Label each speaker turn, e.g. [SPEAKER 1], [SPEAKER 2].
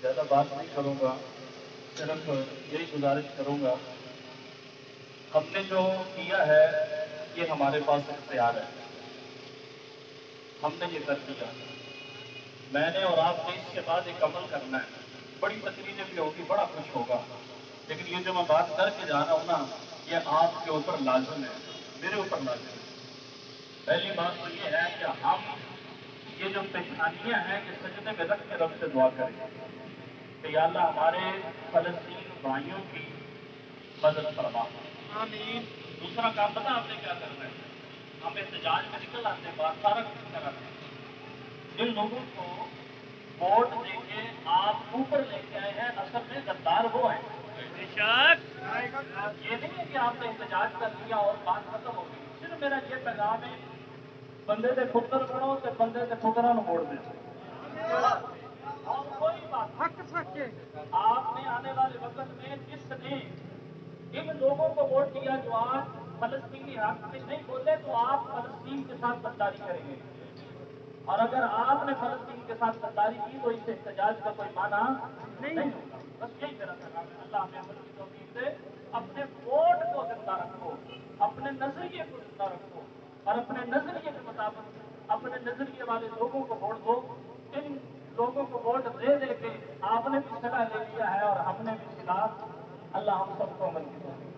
[SPEAKER 1] زیادہ بات نہیں کروں گا، صرف یہی گزارش کروں گا، ہم نے جو کیا ہے یہ ہمارے پاس اختیار ہے، ہم نے یہ کر دیا، میں نے اور آپ نے اس کے بعد ایک عمل کرنا ہے، بڑی تقریریں بھی ہوگی، بڑا کچھ ہوگا، لیکن یہ جو میں بات کر کے جا رہا ہوں نا، یہ آپ کے اوپر لازم ہے، میرے اوپر لازم ہے۔ پہلی بات تو یہ ہے کہ ہم یہ جو پیشانیاں ہیں یہ سجدے میں رکھ کے رب سے دعا کریں کہ یا اللہ ہمارے فلسطین بھائیوں کی مدد فرما۔ آمین۔ دوسرا کام پتہ آپ نے کیا کرنا ہے؟ ہم احتجاج میں نکل آتے ہیں، بات سارا کچھ کراتے ہیں، جن لوگوں کو ووٹ دے کے آپ اوپر لے کے آئے ہیں اصل میں غدار وہ ہیں۔ یہ نہیں ہے کہ آپ نے احتجاج کر لیا اور بات ختم ہو گئی، صرف میرا یہ پیغام ہے بندے کے پتر بنو تو بندے کے پتروں کو ووٹ دیں، اور کوئی بات حق سچے آپ نے آنے والے وقت میں جس نے ان لوگوں کو ووٹ دیا جو آج فلسطینی حق میں نہیں بولے تو آپ فلسطین کے ساتھ غداری کریں گے، اور اگر آپ نے فلسطین کے ساتھ غداری کی تو اس احتجاج کا کوئی معنی نہیں ہوگا۔ بس یہی میرا پیغام ہے، اللہ ہمیں عمل کی توفیق دے۔ اپنے ووٹ کو زندہ رکھو، اپنے نظریے کو زندہ رکھو، اور اپنے نظریے کے مطابق اپنے نظریے والے لوگوں کو ووٹ دو۔ ان لوگوں کو ووٹ دے دے کے آپ نے بھی صلاح لے لیا ہے اور ہم نے بھی صلاح، اللہ ہم سب کو عمل کی توفیق دے۔